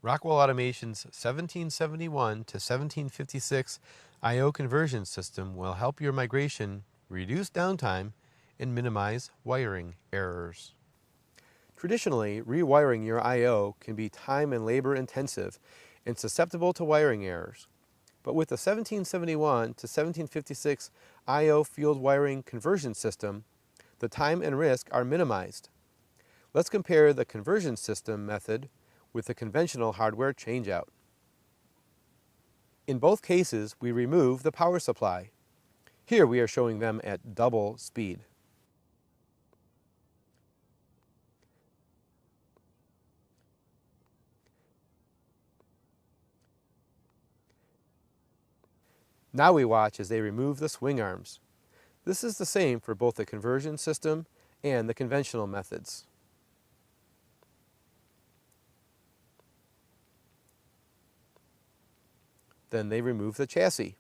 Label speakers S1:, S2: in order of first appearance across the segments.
S1: Rockwell Automation's 1771 to 1756 I/O conversion system will help your migration reduce downtime and minimize wiring errors. Traditionally, rewiring your I/O can be time and labor intensive and susceptible to wiring errors. But with the 1771 to 1756 I/O field wiring conversion system, the time and risk are minimized. Let's compare the conversion system method with the conventional hardware changeout. In both cases, we remove the power supply. Here we are showing them at double speed. Now we watch as they remove the swing arms. This is the same for both the conversion system and the conventional methods. Then they remove the chassis.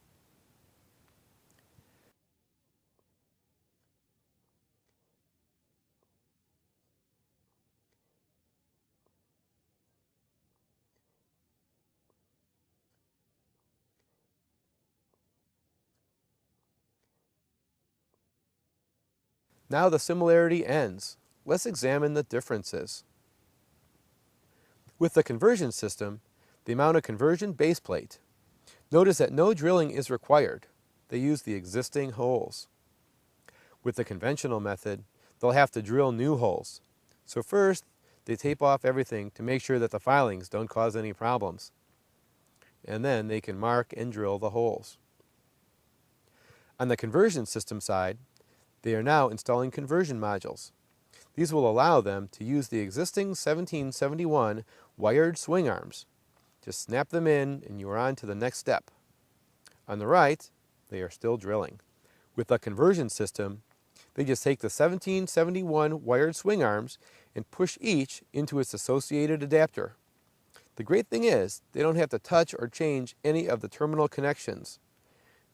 S1: Now the similarity ends. Let's examine the differences. With the conversion system, they mount a conversion base plate. Notice that no drilling is required. They use the existing holes. With the conventional method, they'll have to drill new holes. So first, they tape off everything to make sure that the filings don't cause any problems. And then they can mark and drill the holes. On the conversion system side, they are now installing conversion modules. These will allow them to use the existing 1771 wired swing arms. Just snap them in and you are on to the next step. On the right, they are still drilling. With the conversion system, they just take the 1771 wired swing arms and push each into its associated adapter. The great thing is, they don't have to touch or change any of the terminal connections.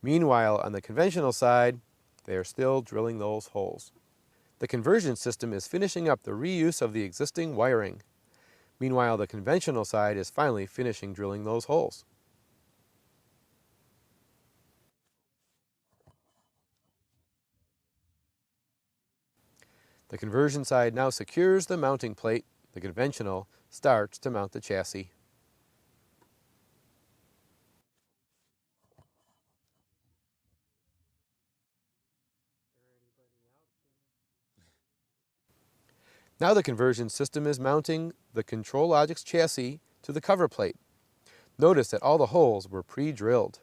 S1: Meanwhile, on the conventional side, they are still drilling those holes. The conversion system is finishing up the reuse of the existing wiring. Meanwhile, the conventional side is finally finishing drilling those holes. The conversion side now secures the mounting plate. The conventional starts to mount the chassis. Now the conversion system is mounting the Controllogix chassis to the cover plate. Notice that all the holes were pre-drilled.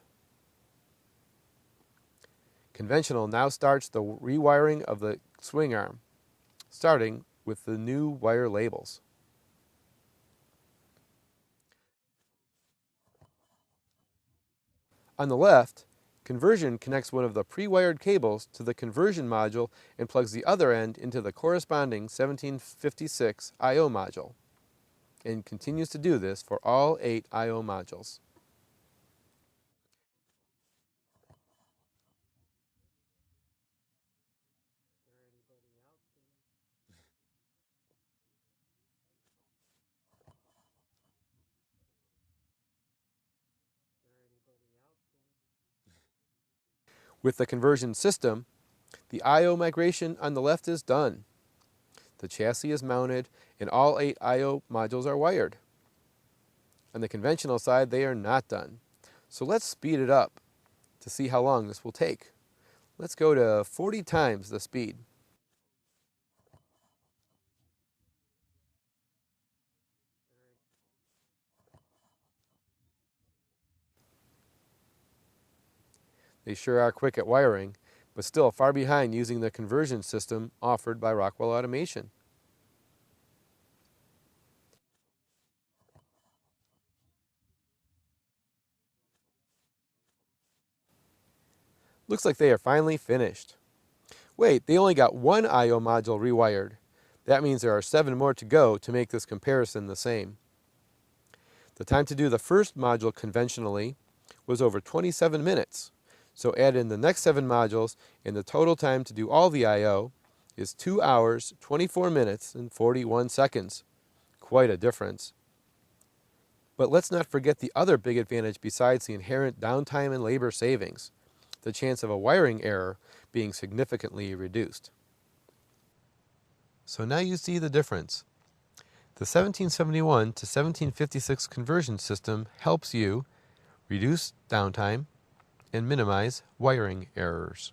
S1: Conventional now starts the rewiring of the swing arm, starting with the new wire labels. On the left, conversion connects one of the pre-wired cables to the conversion module and plugs the other end into the corresponding 1756 I/O module, and continues to do this for all 8 I/O modules. With the conversion system, the I/O migration on the left is done. The chassis is mounted and all 8 I/O modules are wired. On the conventional side, they are not done. So let's speed it up to see how long this will take. Let's go to 40 times the speed. They sure are quick at wiring, but still far behind using the conversion system offered by Rockwell Automation. Looks like they are finally finished. Wait, they only got one I/O module rewired. That means there are 7 more to go to make this comparison the same. The time to do the first module conventionally was over 27 minutes. So add in the next 7 modules, and the total time to do all the I/O is 2 hours, 24 minutes, and 41 seconds. Quite a difference. But let's not forget the other big advantage besides the inherent downtime and labor savings, the chance of a wiring error being significantly reduced. So now you see the difference. The 1771 to 1756 conversion system helps you reduce downtime and minimize wiring errors.